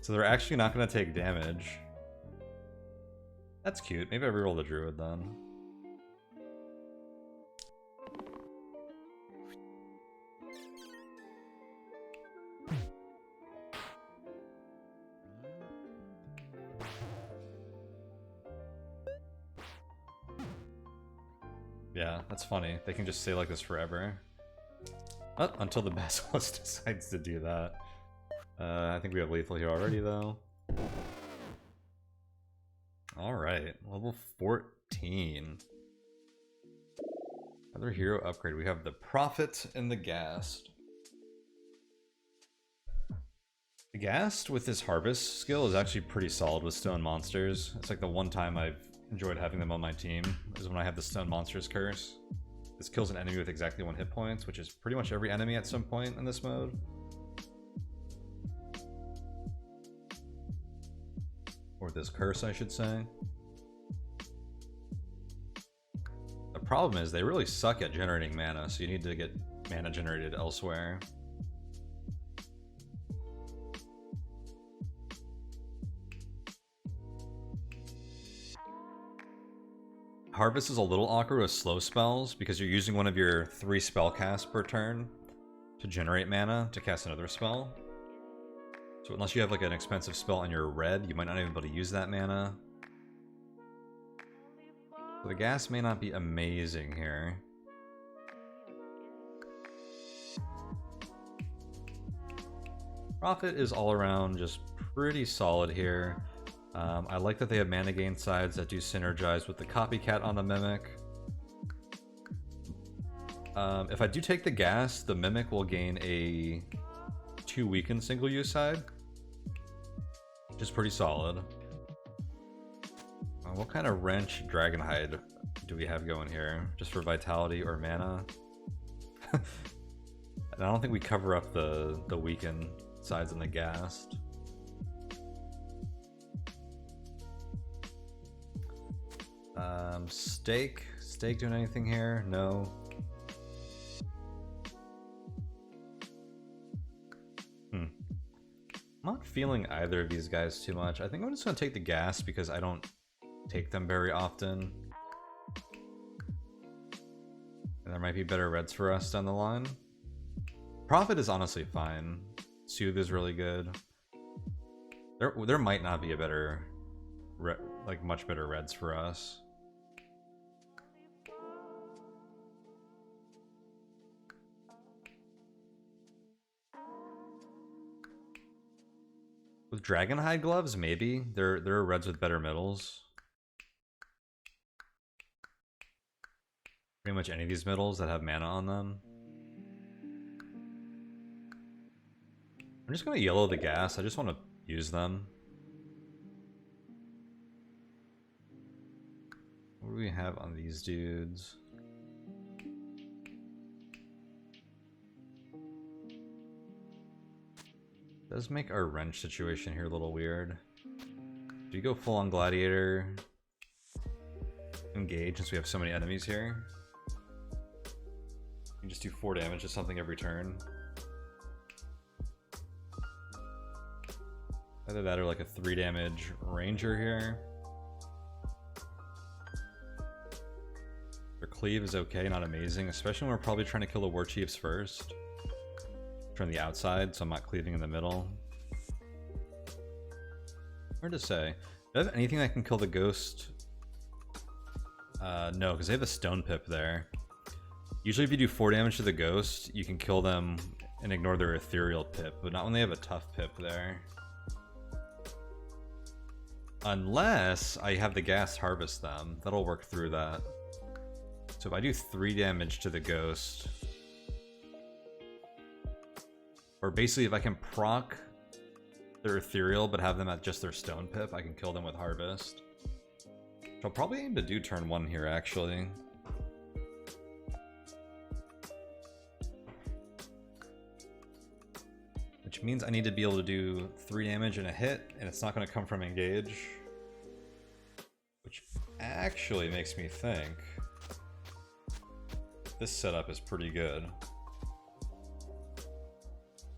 [SPEAKER 1] so they're actually not going to take damage. That's cute. Maybe I reroll the Druid then. Yeah, that's funny. They can just stay like this forever. Until the Basilisk decides to do that. I think we have lethal here already, though. Alright, level 14. Another hero upgrade. We have the Prophet and the Ghast. The Ghast, with his Harvest skill, is actually pretty solid with stone monsters. It's like the one time I've enjoyed having them on my team, is when I have the Stone Monsters Curse. This kills an enemy with exactly 1 hit points, which is pretty much every enemy at some point in this mode. Or this curse, I should say. The problem is they really suck at generating mana, so you need to get mana generated elsewhere. Harvest is a little awkward with slow spells because you're using one of your 3 spell casts per turn to generate mana to cast another spell. So unless you have like an expensive spell and you're red, you might not even be able to use that mana. So the gas may not be amazing here. Prophet is all around just pretty solid here. I like that they have mana gain sides that do synergize with the Copycat on the Mimic. If I do take the gas, the Mimic will gain a 2 weakened single use side, which is pretty solid. What kind of Wrench Dragonhide do we have going here? Just for vitality or mana? And I don't think we cover up the weakened sides in the Ghast. Steak doing anything here? No. I'm not feeling either of these guys too much. I think I'm just gonna take the gas because I don't take them very often. And there might be better reds for us down the line. Prophet is honestly fine. Soothe is really good. There might not be a better, like much better reds for us. With Dragonhide gloves, maybe. There are reds with better middles. Pretty much any of these middles that have mana on them. I'm just gonna yellow the gas. I just want to use them. What do we have on these dudes? Does make our wrench situation here a little weird. Do you go full on gladiator? Engage since we have so many enemies here. You can just do 4 damage to something every turn. Either that or like a 3 damage ranger here. Their cleave is okay, not amazing, especially when we're probably trying to kill the war chiefs first. Turn the outside, so I'm not cleaving in the middle. Hard to say. Do I have anything that can kill the ghost? No, because they have a stone pip there. Usually if you do 4 damage to the ghost, you can kill them and ignore their ethereal pip, but not when they have a tough pip there. Unless I have the gas harvest them. That'll work through that. So if I do 3 damage to the ghost, or basically if I can proc their ethereal but have them at just their stone pip, I can kill them with harvest. Which I'll probably aim to do turn 1 here actually. Which means I need to be able to do 3 damage in a hit, and it's not going to come from engage. Which actually makes me think this setup is pretty good.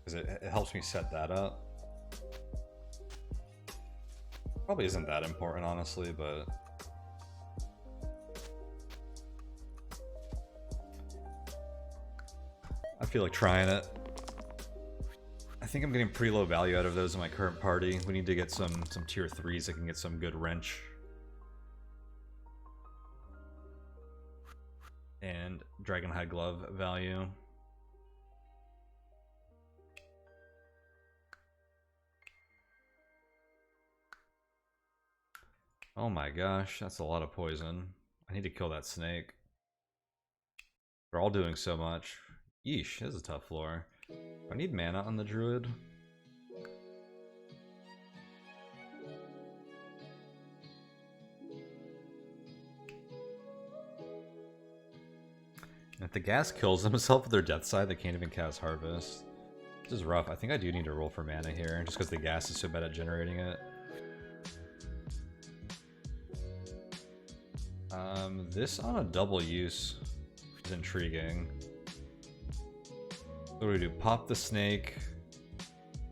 [SPEAKER 1] Because it helps me set that up. Probably isn't that important, honestly, but... I feel like trying it. I think I'm getting pretty low value out of those in my current party. We need to get some tier 3s that can get some good wrench. And Dragonhide Glove value. Oh my gosh, that's a lot of poison. I need to kill that snake. They're all doing so much. Yeesh, this is a tough floor. I need mana on the druid. If the gas kills himself with their death side, they can't even cast harvest. This is rough. I think I do need to roll for mana here, just because the gas is so bad at generating it. This on a double use is intriguing. What do we do? Pop the snake,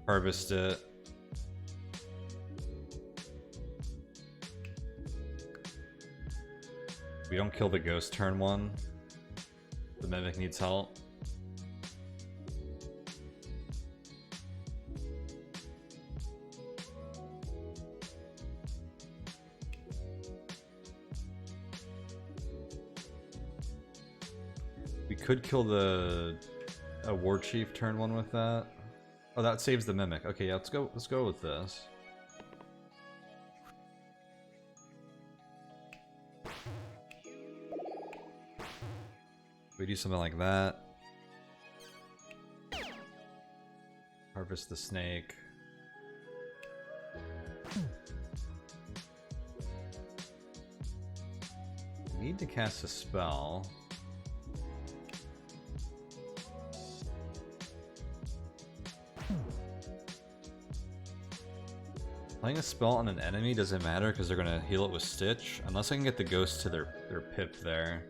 [SPEAKER 1] harvest it. We don't kill the ghost turn 1. The mimic needs help. We could kill a war chief turn 1 with that. Oh, that saves the mimic. Okay, yeah, let's go with this. We do something like that. Harvest the snake. Need to cast a spell. Playing a spell on an enemy doesn't matter because they're gonna heal it with Stitch, unless I can get the ghost to their pip there.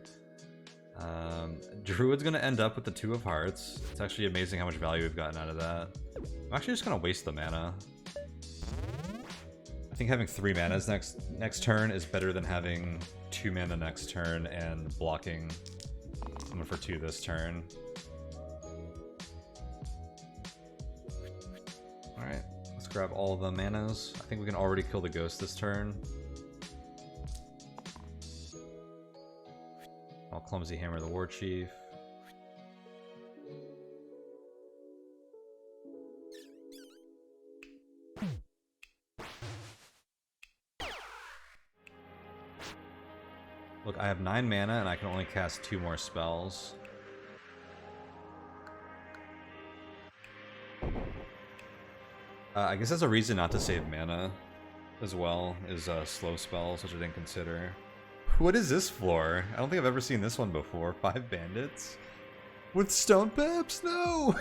[SPEAKER 1] Druid's gonna end up with the 2 of Hearts. It's actually amazing how much value we've gotten out of that. I'm actually just gonna waste the mana. I think having 3 manas next turn is better than having 2 mana next turn and blocking someone for 2 this turn. Alright, let's grab all the manas. I think we can already kill the ghost this turn. I'll Clumsy Hammer the War Chief. Look, I have 9 mana and I can only cast 2 more spells. I guess that's a reason not to save mana as well, is slow spells, which I didn't consider. What is this floor? I don't think I've ever seen this one before. 5 bandits? With stone pips? No!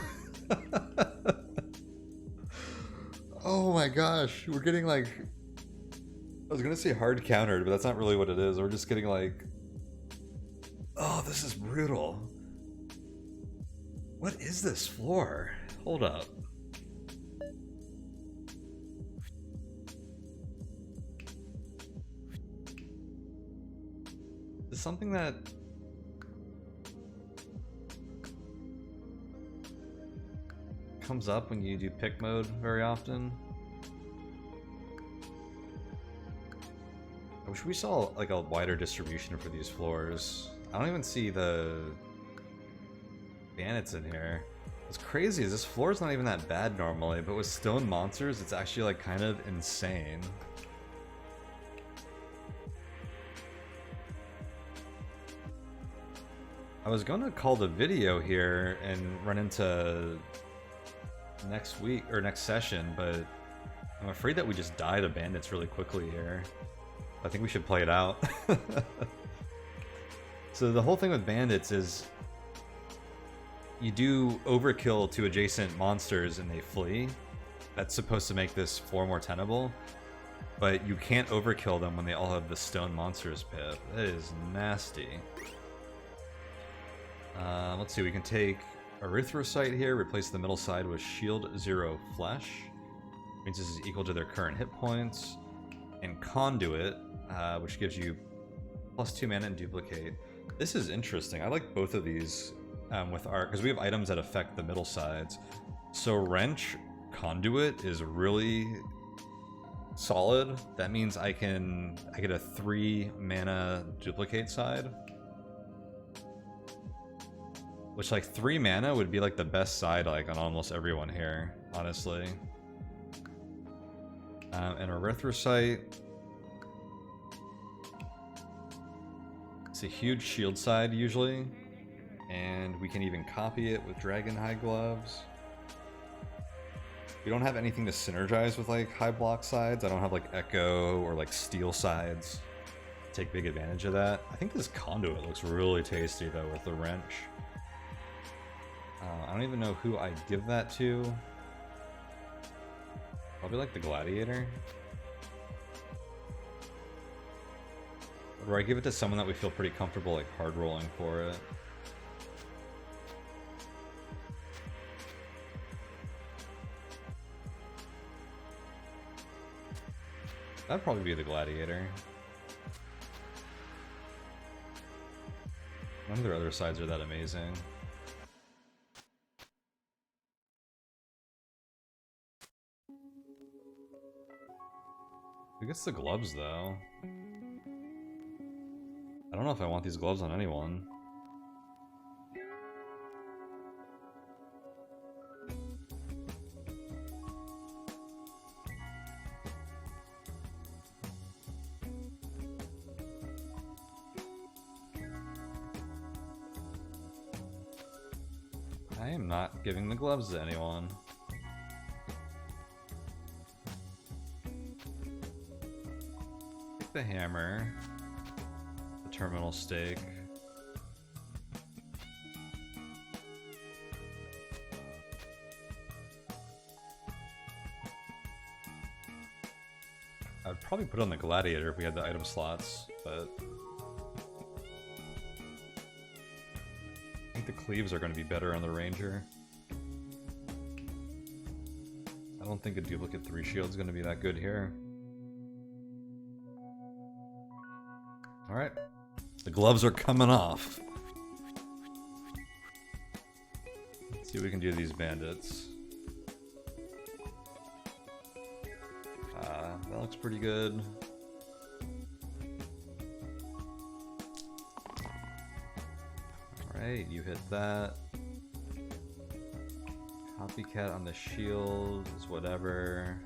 [SPEAKER 1] Oh my gosh, we're getting like... I was gonna say hard countered, but that's not really what it is. We're just getting like... Oh, this is brutal. What is this floor? Hold up. Is something that... comes up when you do pick mode very often? I wish we saw like a wider distribution for these floors. I don't even see the bandits in here. What's crazy is this floor is not even that bad normally, but with stone monsters, it's actually like kind of insane. I was gonna call the video here and run into next week or next session, but I'm afraid that we just die to bandits really quickly here. I think we should play it out. So the whole thing with bandits is you do overkill to adjacent monsters and they flee. That's supposed to make this floor more tenable, but you can't overkill them when they all have the stone monsters pip. That is nasty. Let's see, we can take Erythrocyte here, replace the middle side with Shield 0 Flesh. Means this is equal to their current hit points. And Conduit, which gives you +2 mana and duplicate. This is interesting. I like both of these with our, because we have items that affect the middle sides. So Wrench Conduit is really solid. That means I get a 3 mana duplicate side. Which, like, 3 mana would be, like, the best side, like, on almost everyone here, honestly. And Erythrocyte. It's a huge shield side, usually. And we can even copy it with Dragon High Gloves. We don't have anything to synergize with, like, high block sides. I don't have, like, Echo or, like, Steel sides. Take big advantage of that. I think this Conduit looks really tasty, though, with the Wrench. I don't even know who I'd give that to. Probably like the Gladiator. Or I give it to someone that we feel pretty comfortable like hard rolling for it. That'd probably be the Gladiator. None of their other sides are that amazing. Who gets the gloves, though? I don't know if I want these gloves on anyone. I am not giving the gloves to anyone. The hammer, the terminal stake. I'd probably put on the Gladiator if we had the item slots, but I think the cleaves are going to be better on the Ranger. I don't think a duplicate 3 shield is going to be that good here. Alright, the gloves are coming off. Let's see what we can do to these bandits. That looks pretty good. Alright, you hit that. Copycat on the shield is whatever.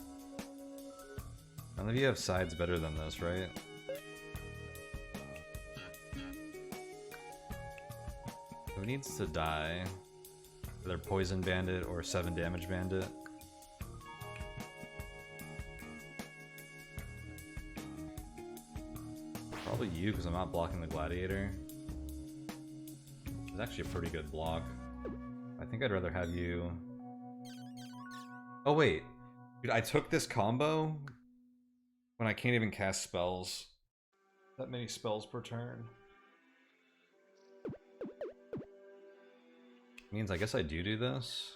[SPEAKER 1] None of you have sides better than this, right? Who needs to die? Either Poison Bandit or 7 Damage Bandit. Probably you, because I'm not blocking the Gladiator. It's actually a pretty good block. I think I'd rather have you... Oh wait, dude, I took this combo when I can't even cast spells. That many spells per turn. Means I guess I do this.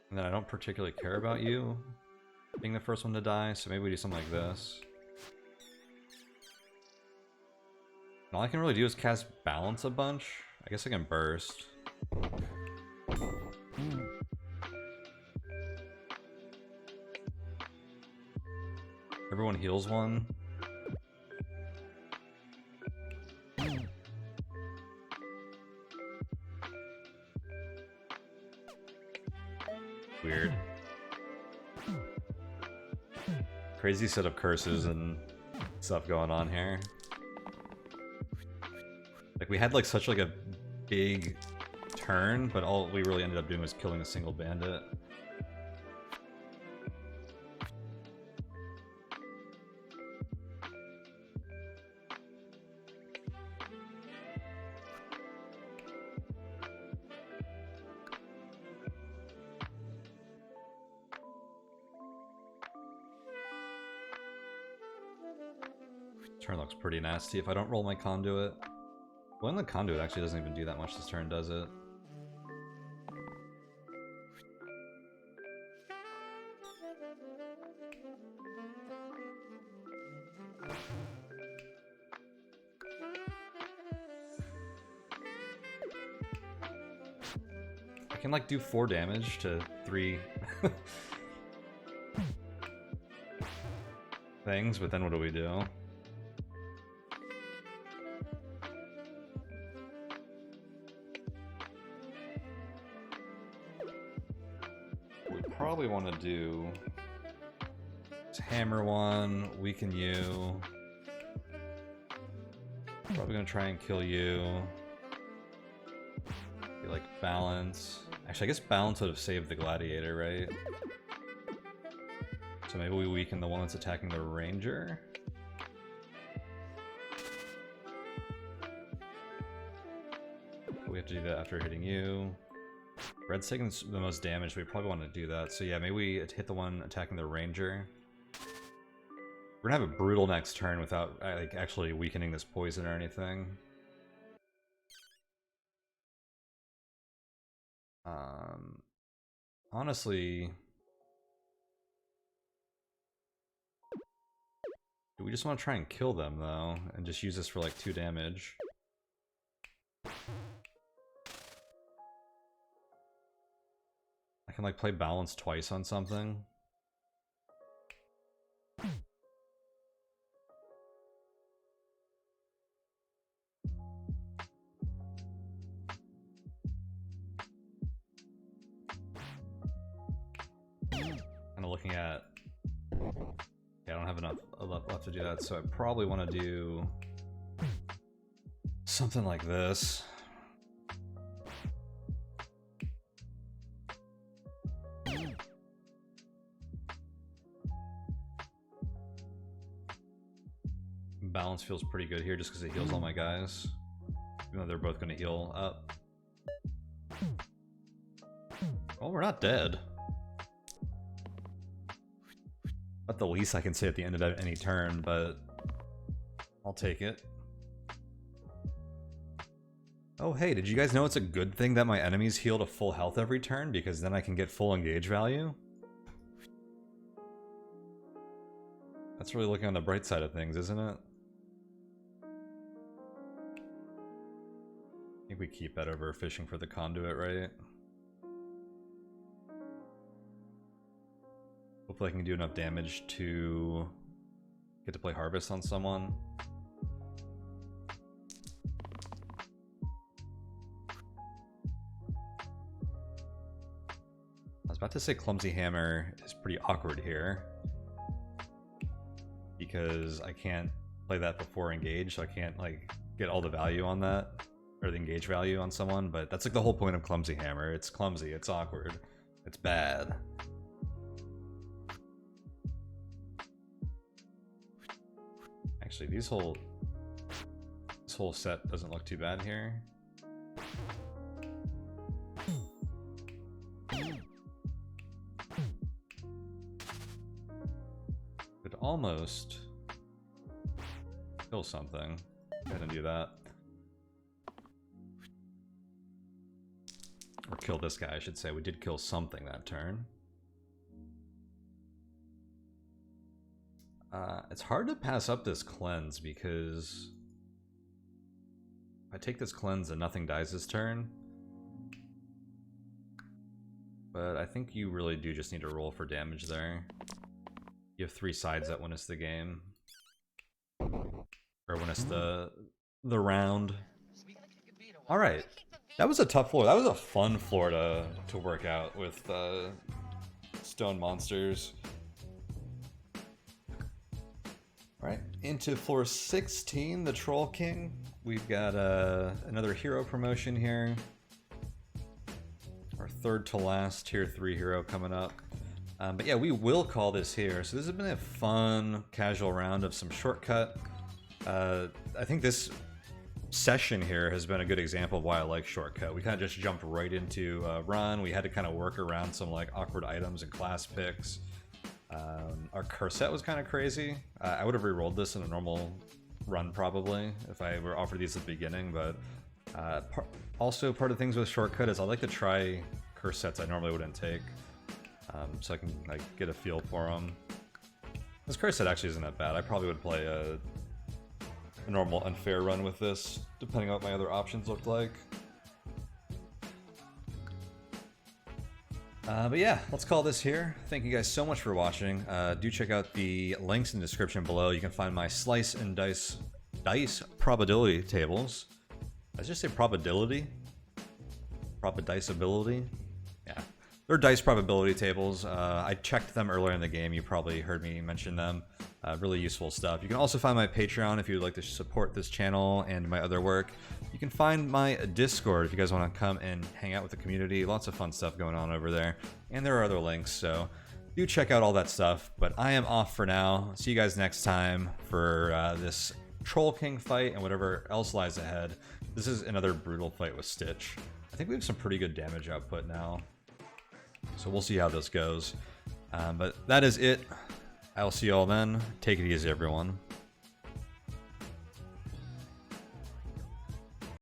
[SPEAKER 1] And then I don't particularly care about you being the first one to die, so maybe we do something like this. And all I can really do is cast Balance a bunch. I guess I can burst. Everyone heals one. Weird. Crazy set of curses and stuff going on here. Like, we had like such like a big turn, but all we really ended up doing was killing a single bandit. Turn looks pretty nasty if I don't roll my conduit. Well, the conduit actually doesn't even do that much this turn, does it? I can like do 4 damage to 3 things, but then what do we do? Probably want to do hammer one, weaken you. Probably gonna try and kill you. Be like balance. Actually, I guess balance would have saved the gladiator, right? So maybe we weaken the one that's attacking the ranger. We have to do that after hitting you. Red's taking the most damage, we probably want to do that. So yeah, maybe we hit the one attacking the ranger. We're gonna have a brutal next turn without like actually weakening this poison or anything. Honestly, do we just want to try and kill them though, and just use this for like 2 damage? I can like play balance twice on something. Kind of looking at, yeah, I don't have enough left to do that, so I probably want to do something like this. Balance feels pretty good here just because it heals all my guys. Even though they're both going to heal up. Well, we're not dead. Not the least I can say at the end of any turn, but I'll take it. Oh hey, did you guys know it's a good thing that my enemies heal to full health every turn? Because then I can get full engage value? That's really looking on the bright side of things, isn't it? I think we keep that over fishing for the conduit, right? Hopefully I can do enough damage to get to play Harvest on someone. I was about to say Clumsy Hammer is pretty awkward here, because I can't play that before engage, so I can't like get all the value on that, or the engage value on someone, but that's like the whole point of Clumsy Hammer. It's clumsy, it's awkward, it's bad. Actually, this whole set doesn't look too bad here. Could almost kill something. Go ahead and do that. Or kill this guy, I should say. We did kill something that turn. It's hard to pass up this cleanse because if I take this cleanse and nothing dies this turn. But I think you really do just need to roll for damage there. You have 3 sides that win us the game. Or win us the round. Alright. That was a tough floor. That was a fun floor to work out with stone monsters. Alright, into floor 16, the Troll King. We've got another hero promotion here. Our third to last tier 3 hero coming up. But yeah, we will call this here. So this has been a fun, casual round of some shortcut. I think this session here has been a good example of why I like shortcut. We kind of just jumped right into run. We had to kind of work around some like awkward items and class picks. Our curse set was kind of crazy. I would have re-rolled this in a normal run probably if I were offered these at the beginning, but also part of things with shortcut is I like to try curse sets I normally wouldn't take, so I can like get a feel for them. This curse set actually isn't that bad. I probably would play a normal unfair run with this, depending on what my other options looked like. But yeah, let's call this here. Thank you guys so much for watching. Do check out the links in the description below. You can find my slice and dice probability tables. Did I just say probability? Probadiceability? Yeah. They're dice probability tables. I checked them earlier in the game. You probably heard me mention them. Really useful stuff. You can also find my Patreon if you would like to support this channel and my other work. You can find my Discord if you guys want to come and hang out with the community. Lots of fun stuff going on over there. And there are other links, so do check out all that stuff. But I am off for now. See you guys next time for this Troll King fight and whatever else lies ahead. This is another brutal fight with Stitch. I think we have some pretty good damage output now, so we'll see how this goes. But that is it. I'll see you all then. Take it easy, everyone.